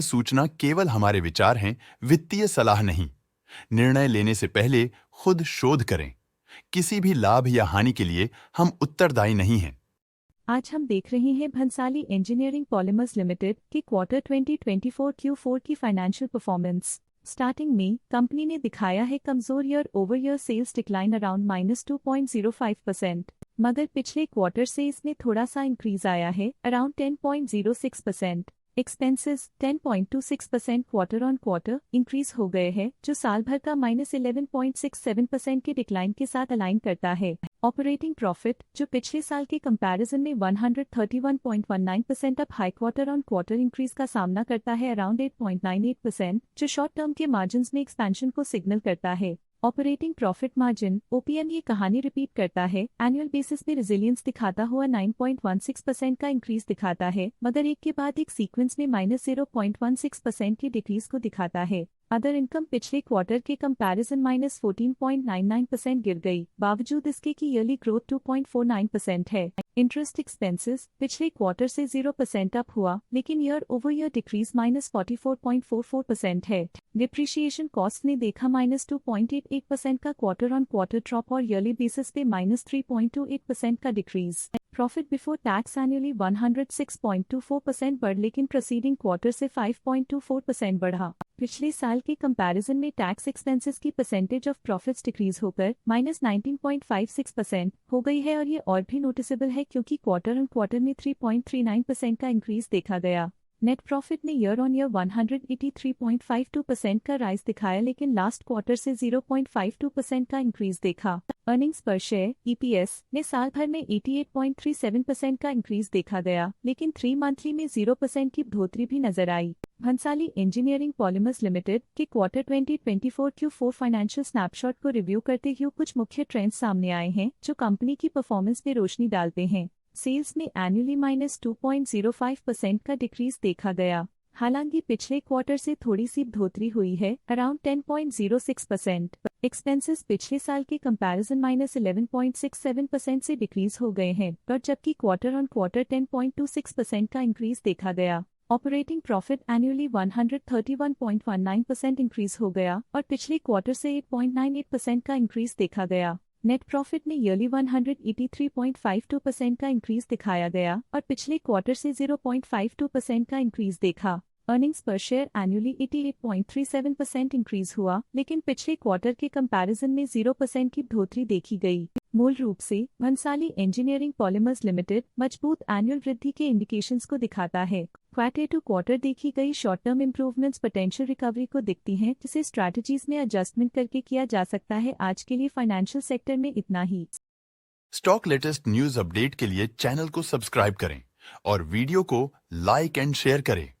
सूचना केवल हमारे विचार हैं, वित्तीय सलाह नहीं। निर्णय लेने से पहले खुद शोध करें। किसी भी लाभ या हानि के लिए हम उत्तरदायी नहीं हैं। आज हम देख रहे हैं भंसाली इंजीनियरिंग पॉलीमर्स लिमिटेड की क्वार्टर 2024 Q4 की फाइनेंशियल परफॉर्मेंस। स्टार्टिंग में कंपनी ने दिखाया है कमजोर year over year sales decline around -2.05%, मगर पिछले क्वार्टर से इसमें थोड़ा सा इंक्रीज आया है around 10.06%। Expenses 10.26% quarter on quarter increase हो गए हैं, जो साल भर का -11.67% के डिक्लाइन के साथ अलाइन करता है। ऑपरेटिंग प्रॉफिट, जो पिछले साल के कंपैरिजन में 131.19% up high quarter on quarter increase का सामना करता है अराउंड 8.98%, जो शॉर्ट टर्म के मार्जिन में एक्सपेंशन को सिग्नल करता है। ऑपरेटिंग प्रॉफिट मार्जिन OPM ये कहानी रिपीट करता है, एनुअल बेसिस में रेजिलियंस दिखाता हुआ 9.16% का इंक्रीज दिखाता है, मगर एक के बाद एक सीक्वेंस में -0.16% की डिक्रीज को दिखाता है। अदर इनकम पिछले क्वार्टर के कंपैरिजन -14.99% गिर गई, बावजूद इसके की ईयरली ग्रोथ 2.49% है। इंटरेस्ट एक्सपेंसेस पिछले क्वार्टर से 0% अप हुआ, लेकिन ईयर ओवर ईयर डिक्रीज -44.44% है। डिप्रिशिएशन कॉस्ट ने देखा -2.88% का क्वार्टर ऑन क्वार्टर ड्रॉप और ईयरली बेसिस पे -3.28% का decrease. Profit before tax annually 106.24% बढ़, लेकिन प्रीसीडिंग क्वार्टर से 5.24% बढ़ा। पिछले साल के कंपैरिजन में टैक्स एक्सपेंसेस की परसेंटेज ऑफ प्रॉफिट्स डिक्रीज होकर -19.56% हो गई है, और ये और भी नोटिसेबल है क्योंकि क्वार्टर ऑन क्वार्टर में 3.39% का इंक्रीज देखा गया। नेट प्रॉफिट ने ईयर ऑन ईयर 183.52% का राइज दिखाया, लेकिन लास्ट क्वार्टर से 0.52% का इंक्रीज देखा। अर्निंग्स पर शेयर EPS ने साल भर में 88.37% का इंक्रीज देखा गया, लेकिन 3 मंथली में 0% की बढ़ोतरी भी नजर आई। भंसाली इंजीनियरिंग पॉलीमर्स लिमिटेड के क्वार्टर 2024 Q4 फाइनेंशियल स्नैपशॉट को रिव्यू करते हुए कुछ मुख्य ट्रेंड्स सामने आए हैं जो कंपनी की परफॉर्मेंस में रोशनी डालते हैं। सेल्स में एनुअली -2.05% का डिक्रीज देखा गया, हालांकि पिछले क्वार्टर से थोड़ी सी बढ़ोतरी हुई है अराउंड 10.06%। एक्सपेंसेस पिछले साल के कंपैरिजन -11.67% से डिक्रीज हो गए हैं, पर जबकि क्वार्टर ऑन क्वार्टर 10.26% का इंक्रीज देखा गया। ऑपरेटिंग प्रॉफिट एनुअली 131.19% इंक्रीज हो गया और पिछले क्वार्टर से 8.98% का इंक्रीज देखा गया। नेट प्रॉफिट ने ईयरली 183.52% का इंक्रीज दिखाया गया और पिछले क्वार्टर से 0.52% का इंक्रीज देखा। अर्निंग्स पर शेयर एनुअली 88.37% इंक्रीज हुआ, लेकिन पिछले क्वार्टर के कंपैरिजन में 0% की बढ़ोतरी देखी गई। मूल रूप से भंसाली इंजीनियरिंग पॉलीमर्स लिमिटेड मजबूत एनुअल वृद्धि के इंडिकेशंस को दिखाता है। क्वार्टर टू क्वार्टर देखी गई short term improvements potential recovery को दिखती हैं, जिसे स्ट्रैटेजीज में एडजस्टमेंट करके किया जा सकता है। आज के लिए फाइनेंशियल सेक्टर में इतना ही। स्टॉक लेटेस्ट न्यूज अपडेट के लिए चैनल को सब्सक्राइब करें और वीडियो को लाइक एंड शेयर करें।